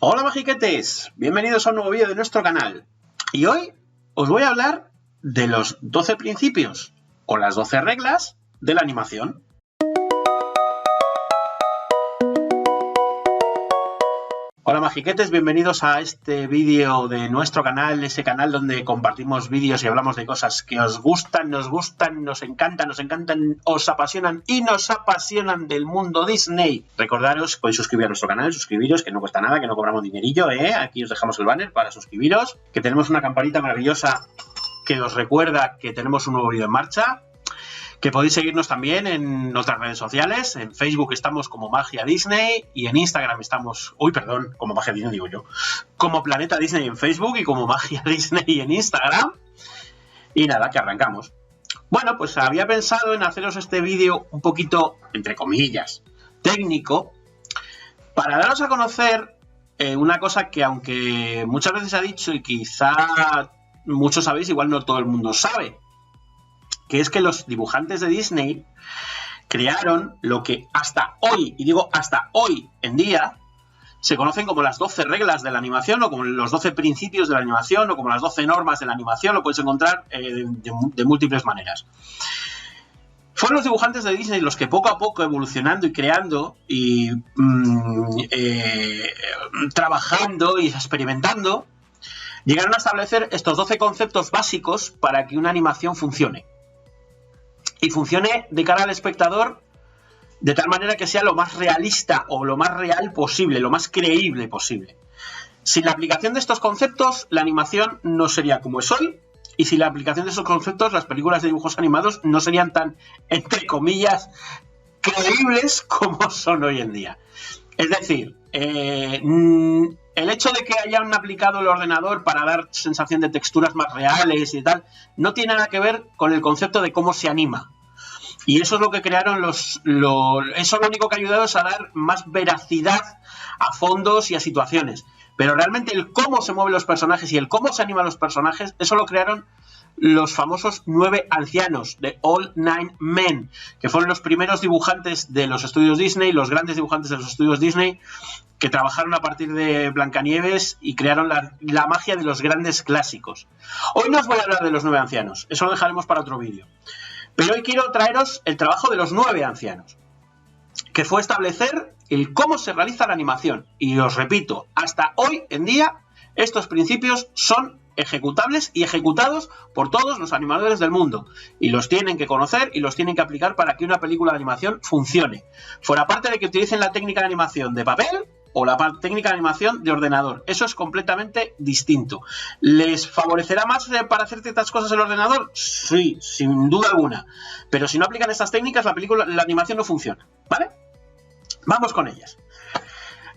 Hola magiquetes, bienvenidos a un nuevo vídeo de nuestro canal. Y hoy os voy a hablar de los 12 principios o las 12 reglas de la animación. Hola magiquetes, bienvenidos a este vídeo de nuestro canal, ese canal donde compartimos vídeos y hablamos de cosas que os gustan, nos encantan, os apasionan y nos apasionan del mundo Disney. Recordaros que podéis suscribiros a nuestro canal, suscribiros, que no cuesta nada, que no cobramos dinerillo, aquí os dejamos el banner para suscribiros, que tenemos una campanita maravillosa que os recuerda que tenemos un nuevo vídeo en marcha. Que podéis seguirnos también en otras redes sociales. En Facebook estamos como Magia Disney y en Instagram estamos... como Magia Disney digo yo. Como Planeta Disney en Facebook y como Magia Disney en Instagram. Y nada, que arrancamos. Bueno, pues había pensado en haceros este vídeo un poquito, entre comillas, técnico, para daros a conocer una cosa que aunque muchas veces se ha dicho y quizá muchos sabéis, igual no todo el mundo sabe. Que es que los dibujantes de Disney crearon lo que hasta hoy, y digo hasta hoy en día, se conocen como las 12 reglas de la animación, o como los 12 principios de la animación, o como las 12 normas de la animación, lo podéis encontrar de múltiples maneras. Fueron los dibujantes de Disney los que poco a poco, evolucionando y creando, y trabajando y experimentando, llegaron a establecer estos 12 conceptos básicos para que una animación funcione. Y funcione de cara al espectador de tal manera que sea lo más realista o lo más real posible, lo más creíble posible. Sin la aplicación de estos conceptos, la animación no sería como es hoy, y sin la aplicación de esos conceptos, las películas de dibujos animados no serían tan, entre comillas, creíbles como son hoy en día. Es decir, el hecho de que hayan aplicado el ordenador para dar sensación de texturas más reales y tal, no tiene nada que ver con el concepto de cómo se anima. Y eso es lo que crearon eso lo único que ha ayudado es a dar más veracidad a fondos y a situaciones. Pero realmente el cómo se mueven los personajes y el cómo se animan los personajes, eso lo crearon los famosos 9 ancianos de All Nine Men, que fueron los primeros dibujantes de los estudios Disney, los grandes dibujantes de los estudios Disney, que trabajaron a partir de Blancanieves y crearon la magia de los grandes clásicos. Hoy no os voy a hablar de los 9 ancianos, eso lo dejaremos para otro vídeo. Pero hoy quiero traeros el trabajo de los 9 ancianos, que fue establecer el cómo se realiza la animación. Y os repito, hasta hoy en día estos principios son ejecutables y ejecutados por todos los animadores del mundo. Y los tienen que conocer y los tienen que aplicar para que una película de animación funcione. Fuera parte de que utilicen la técnica de animación de papel o la técnica de animación de ordenador. Eso es completamente distinto. ¿Les favorecerá más para hacer ciertas cosas el ordenador? Sí, sin duda alguna. Pero si no aplican estas técnicas, la animación no funciona. ¿Vale? Vamos con ellas.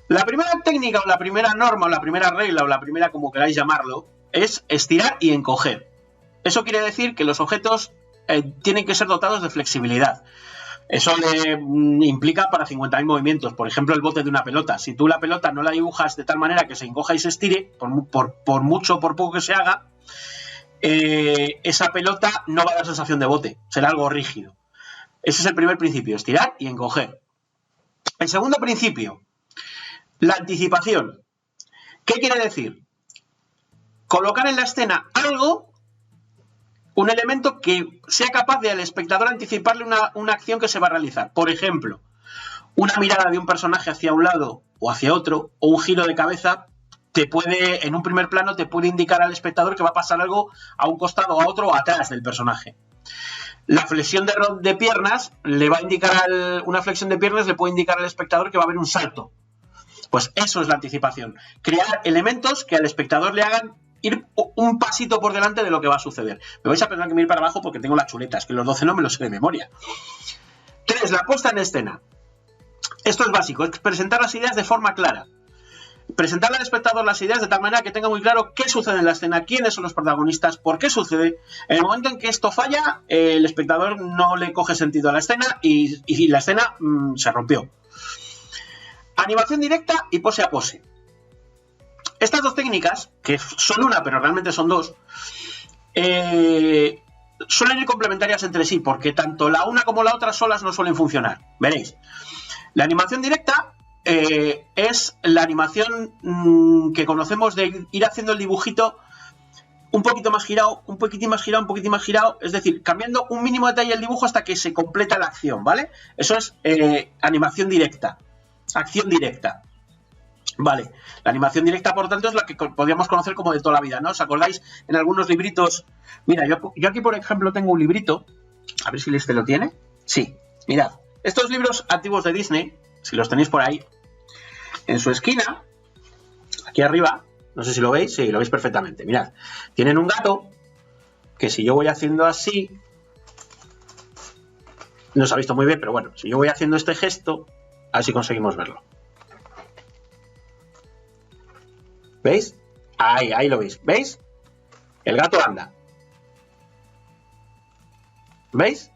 La primera técnica o la primera norma o la primera regla o la primera como queráis llamarlo es estirar y encoger. Eso quiere decir que los objetos tienen que ser dotados de flexibilidad. Eso le implica para 50.000 movimientos. Por ejemplo, el bote de una pelota. Si tú la pelota no la dibujas de tal manera que se encoja y se estire, por mucho o por poco que se haga, esa pelota no va a dar sensación de bote. Será algo rígido. Ese es el primer principio, estirar y encoger. El segundo principio, la anticipación. ¿Qué quiere decir? Colocar en la escena un elemento que sea capaz de al espectador anticiparle una acción que se va a realizar. Por ejemplo, una mirada de un personaje hacia un lado o hacia otro, o un giro de cabeza, en un primer plano, te puede indicar al espectador que va a pasar algo a un costado, a otro o atrás del personaje. La flexión de piernas le va a indicar una flexión de piernas le puede indicar al espectador que va a haber un salto. Pues eso es la anticipación. Crear elementos que al espectador le hagan ir un pasito por delante de lo que va a suceder. Me vais a tener que ir para abajo porque tengo las chuletas, que los 12 no me los sé de memoria. 3. La puesta en escena. Esto es básico, es presentar las ideas de forma clara. Presentarle al espectador las ideas de tal manera que tenga muy claro qué sucede en la escena, quiénes son los protagonistas, por qué sucede. En el momento en que esto falla, el espectador no le coge sentido a la escena y la escena se rompió. Animación directa y pose a pose. Estas dos técnicas, que son una pero realmente son dos, suelen ir complementarias entre sí, porque tanto la una como la otra solas no suelen funcionar. Veréis, la animación directa es la animación que conocemos de ir haciendo el dibujito un poquito más girado, un poquitín más girado, un poquitín más girado, es decir, cambiando un mínimo detalle del dibujo hasta que se completa la acción, ¿vale? Eso es animación directa, acción directa. Vale, la animación directa, por tanto, es la que podríamos conocer como de toda la vida, ¿no? ¿Os acordáis en algunos libritos? Mira, yo aquí, por ejemplo, tengo un librito, a ver si este lo tiene. Sí, mirad, estos libros antiguos de Disney, si los tenéis por ahí, en su esquina, aquí arriba, no sé si lo veis, sí, lo veis perfectamente, mirad, tienen un gato que si yo voy haciendo así, no se ha visto muy bien, pero bueno, si yo voy haciendo este gesto, a ver si conseguimos verlo. ¿Veis? Ahí lo veis. ¿Veis? El gato anda. ¿Veis?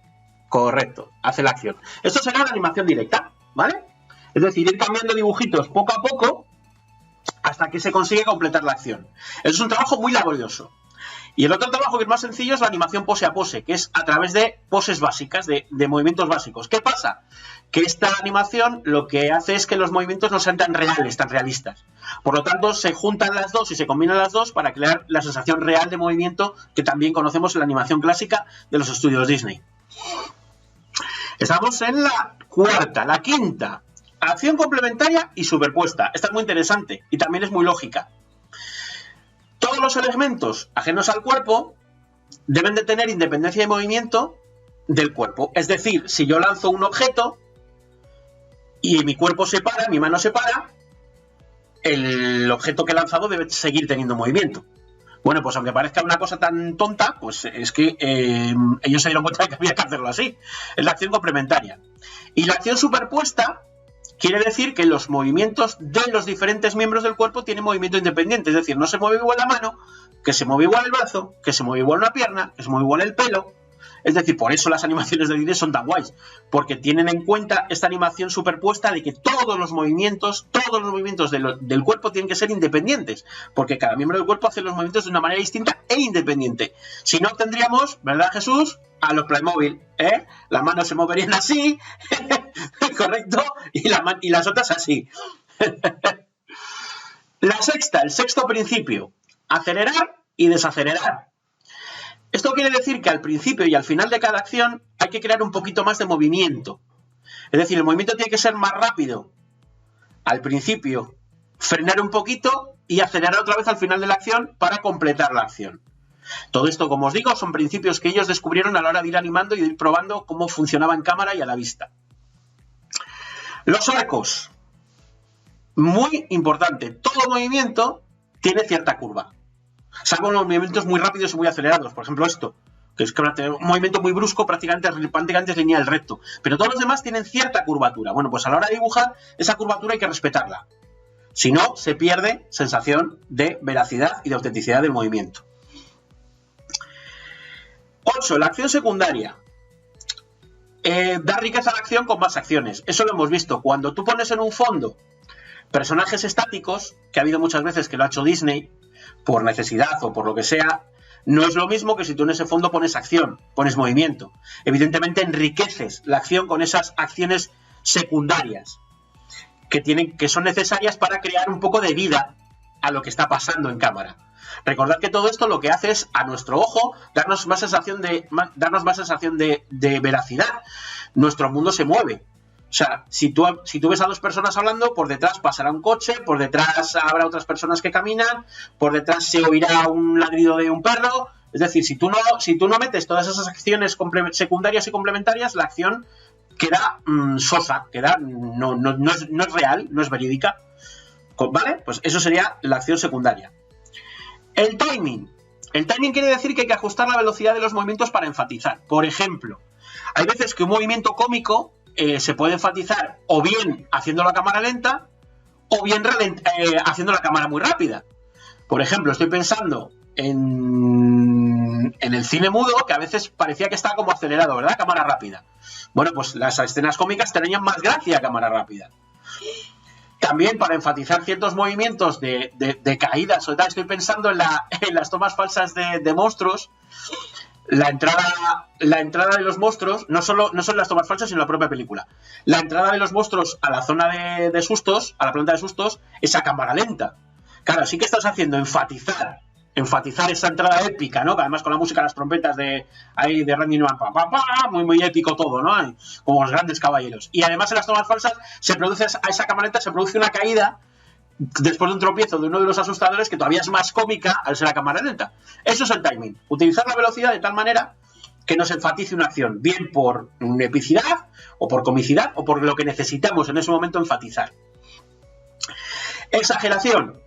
Correcto. Hace la acción. Esto será la animación directa, ¿vale? Es decir, ir cambiando dibujitos poco a poco hasta que se consigue completar la acción. Eso es un trabajo muy laborioso. Y el otro trabajo que es más sencillo es la animación pose a pose, que es a través de poses básicas, de movimientos básicos. ¿Qué pasa? Que esta animación lo que hace es que los movimientos no sean tan reales, tan realistas. Por lo tanto, se juntan las dos y se combinan las dos para crear la sensación real de movimiento que también conocemos en la animación clásica de los estudios Disney. Estamos en la cuarta, la quinta. Acción complementaria y superpuesta. Esta es muy interesante y también es muy lógica. Todos los elementos ajenos al cuerpo deben de tener independencia de movimiento del cuerpo. Es decir, si yo lanzo un objeto y mi cuerpo se para, mi mano se para, el objeto que he lanzado debe seguir teniendo movimiento. Bueno, pues aunque parezca una cosa tan tonta, pues es que ellos se dieron cuenta de que había que hacerlo así. Es la acción complementaria. Y la acción superpuesta quiere decir que los movimientos de los diferentes miembros del cuerpo tienen movimiento independiente. Es decir, no se mueve igual la mano, que se mueve igual el brazo, que se mueve igual una pierna, que se mueve igual el pelo. Es decir, por eso las animaciones de Disney son tan guays, porque tienen en cuenta esta animación superpuesta de que todos los movimientos del cuerpo tienen que ser independientes, porque cada miembro del cuerpo hace los movimientos de una manera distinta e independiente. Si no, tendríamos, ¿verdad, Jesús?, a los Playmobil, ¿eh? Las manos se moverían así, correcto, y las otras así. La sexta, el sexto principio, acelerar y desacelerar. Esto quiere decir que al principio y al final de cada acción hay que crear un poquito más de movimiento. Es decir, el movimiento tiene que ser más rápido al principio, frenar un poquito y acelerar otra vez al final de la acción para completar la acción. Todo esto, como os digo, son principios que ellos descubrieron a la hora de ir animando y de ir probando cómo funcionaba en cámara y a la vista. Los arcos. Muy importante. Todo movimiento tiene cierta curva. Salvo los movimientos muy rápidos y muy acelerados. Por ejemplo, esto, que es un movimiento muy brusco, prácticamente es lineal, recto. Pero todos los demás tienen cierta curvatura. Bueno, pues a la hora de dibujar, esa curvatura hay que respetarla. Si no, se pierde sensación de veracidad y de autenticidad del movimiento. 8. La acción secundaria. Da riqueza a la acción con más acciones. Eso lo hemos visto. Cuando tú pones en un fondo personajes estáticos, que ha habido muchas veces que lo ha hecho Disney, por necesidad o por lo que sea, no es lo mismo que si tú en ese fondo pones acción, pones movimiento. Evidentemente enriqueces la acción con esas acciones secundarias que son necesarias para crear un poco de vida a lo que está pasando en cámara. Recordad que todo esto lo que hace es, a nuestro ojo, darnos más sensación de veracidad. Nuestro mundo se mueve. O sea, si tú ves a dos personas hablando, por detrás pasará un coche, por detrás habrá otras personas que caminan, por detrás se oirá un ladrido de un perro. Es decir, si tú no metes todas esas acciones secundarias y complementarias, la acción queda sosa, no es real, no es verídica. ¿Vale? Pues eso sería la acción secundaria. El timing. El timing quiere decir que hay que ajustar la velocidad de los movimientos para enfatizar. Por ejemplo, hay veces que un movimiento cómico se puede enfatizar o bien haciendo la cámara lenta o bien haciendo la cámara muy rápida. Por ejemplo, estoy pensando en el cine mudo, que a veces parecía que estaba como acelerado, ¿verdad? Cámara rápida. Bueno, pues las escenas cómicas tenían más gracia a cámara rápida. También para enfatizar ciertos movimientos de caídas o tal, estoy pensando en las tomas falsas de monstruos. La entrada de los monstruos, no son las tomas falsas, sino la propia película. La entrada de los monstruos a la zona de sustos, a la planta de sustos, es a cámara lenta. Claro, sí que estás haciendo enfatizar esa entrada épica, ¿no? Que además con la música, las trompetas de Randy Newman, muy, muy épico todo, ¿no? Como los grandes caballeros. Y además en las tomas falsas a esa cámara lenta se produce una caída después de un tropiezo de uno de los asustadores que todavía es más cómica al ser a cámara lenta. Eso es el timing. Utilizar la velocidad de tal manera que nos enfatice una acción, bien por epicidad, o por comicidad, o por lo que necesitamos en ese momento enfatizar. Exageración.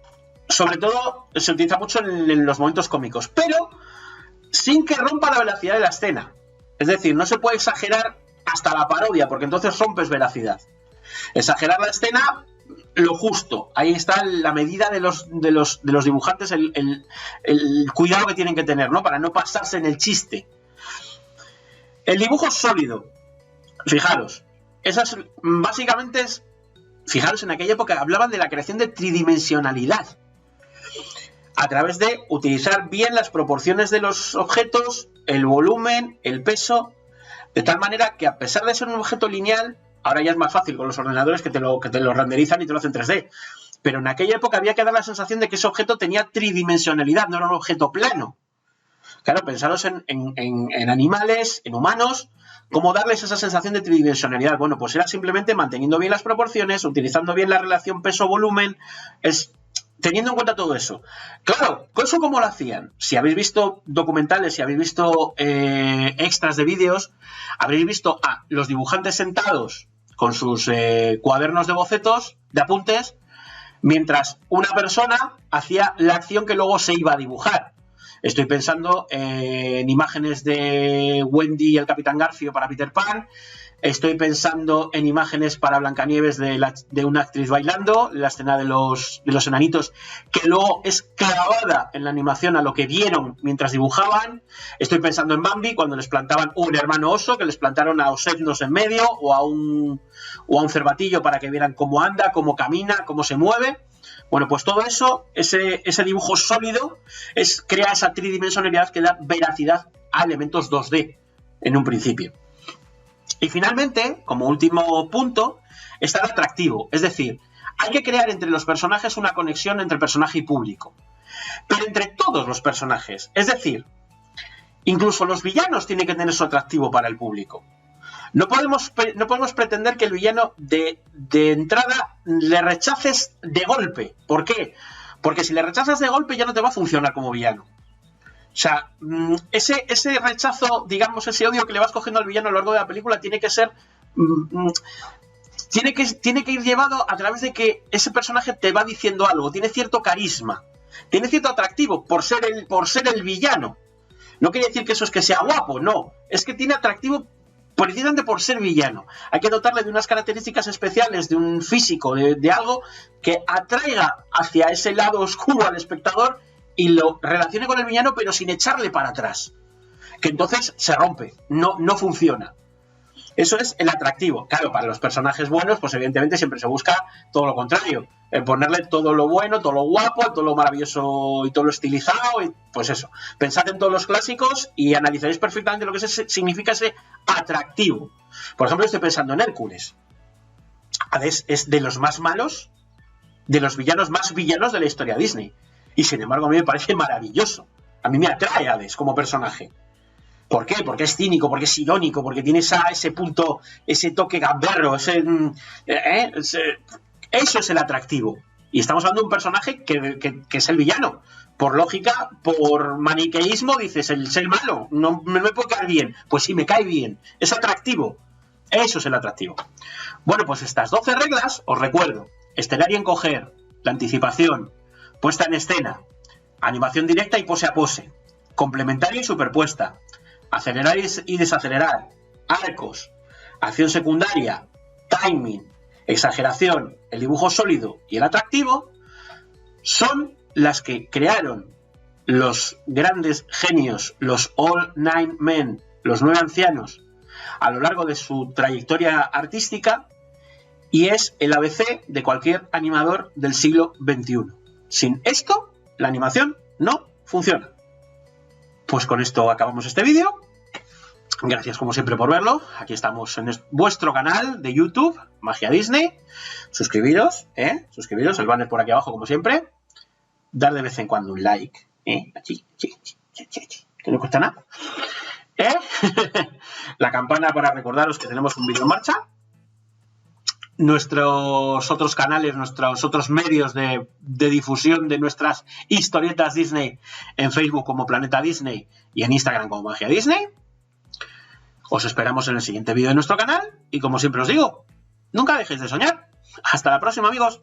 Sobre todo se utiliza mucho en los momentos cómicos, pero sin que rompa la velocidad de la escena. Es decir, no se puede exagerar hasta la parodia, porque entonces rompes veracidad. Exagerar la escena lo justo. Ahí está la medida de los dibujantes, el cuidado que tienen que tener, ¿no? Para no pasarse en el chiste. El dibujo sólido. Fijaros. Básicamente es... Fijaros, en aquella época hablaban de la creación de tridimensionalidad. A través de utilizar bien las proporciones de los objetos, el volumen, el peso, de tal manera que a pesar de ser un objeto lineal, ahora ya es más fácil con los ordenadores que te lo renderizan y te lo hacen 3D, pero en aquella época había que dar la sensación de que ese objeto tenía tridimensionalidad, no era un objeto plano. Claro, pensaros en animales, en humanos, ¿cómo darles esa sensación de tridimensionalidad? Bueno, pues era simplemente manteniendo bien las proporciones, utilizando bien la relación peso-volumen, teniendo en cuenta todo eso. Claro, ¿eso cómo lo hacían? Si habéis visto documentales, si habéis visto extras de vídeos, habréis visto a los dibujantes sentados con sus cuadernos de bocetos, de apuntes, mientras una persona hacía la acción que luego se iba a dibujar. Estoy pensando en imágenes de Wendy y el Capitán Garfio para Peter Pan. Estoy pensando en imágenes para Blancanieves de una actriz bailando, la escena de los enanitos, que luego es clavada en la animación a lo que vieron mientras dibujaban. Estoy pensando en Bambi, cuando les plantaban un hermano oso, que les plantaron a Osetnos en medio, o a un cervatillo para que vieran cómo anda, cómo camina, cómo se mueve. Bueno, pues todo eso, ese dibujo sólido, crea esa tridimensionalidad que da veracidad a elementos 2D en un principio. Y finalmente, como último punto, está el atractivo. Es decir, hay que crear entre los personajes una conexión entre personaje y público. Pero entre todos los personajes. Es decir, incluso los villanos tienen que tener su atractivo para el público. No podemos pretender que el villano de entrada le rechaces de golpe. ¿Por qué? Porque si le rechazas de golpe ya no te va a funcionar como villano. O sea, ese rechazo, digamos, ese odio que le vas cogiendo al villano a lo largo de la película tiene que ser... Tiene que ir llevado a través de que ese personaje te va diciendo algo, tiene cierto carisma, tiene cierto atractivo por ser el villano. No quiere decir que eso es que sea guapo, no. Es que tiene atractivo precisamente por ser villano. Hay que dotarle de unas características especiales, de un físico, de algo que atraiga hacia ese lado oscuro al espectador y lo relacione con el villano, pero sin echarle para atrás. Que entonces se rompe, no funciona. Eso es el atractivo. Claro, para los personajes buenos, pues evidentemente siempre se busca todo lo contrario. Ponerle todo lo bueno, todo lo guapo, todo lo maravilloso y todo lo estilizado. Y pues eso. Pensad en todos los clásicos y analizaréis perfectamente lo que significa ese atractivo. Por ejemplo, estoy pensando en Hércules. Hades es de los más malos, de los villanos más villanos de la historia Disney. Y sin embargo, a mí me parece maravilloso. A mí me atrae Hades como personaje. ¿Por qué? Porque es cínico, porque es irónico, porque tiene ese punto, ese toque gamberro, eso es el atractivo. Y estamos hablando de un personaje que es el villano. Por lógica, por maniqueísmo, dices, el ser malo, no me puede caer bien. Pues sí, me cae bien. Es atractivo. Eso es el atractivo. Bueno, pues estas 12 reglas, os recuerdo. Estelar y encoger, la anticipación, puesta en escena, animación directa y pose a pose, complementaria y superpuesta, acelerar y desacelerar, arcos, acción secundaria, timing, exageración, el dibujo sólido y el atractivo, son las que crearon los grandes genios, los All Nine Men, los 9 ancianos, a lo largo de su trayectoria artística, y es el ABC de cualquier animador del siglo XXI. Sin esto, la animación no funciona. pues con esto acabamos este vídeo. Gracias como siempre por verlo. Aquí estamos en vuestro canal de YouTube, Magia Disney. Suscribiros, suscribiros, el banner por aquí abajo como siempre. Dar de vez en cuando un like, que no cuesta nada. La campana para recordaros que tenemos un vídeo en marcha. Nuestros otros canales, nuestros otros medios de difusión de nuestras historietas Disney en Facebook como Planeta Disney y en Instagram como Magia Disney. Os esperamos en el siguiente vídeo de nuestro canal y como siempre os digo, nunca dejéis de soñar. Hasta la próxima, amigos.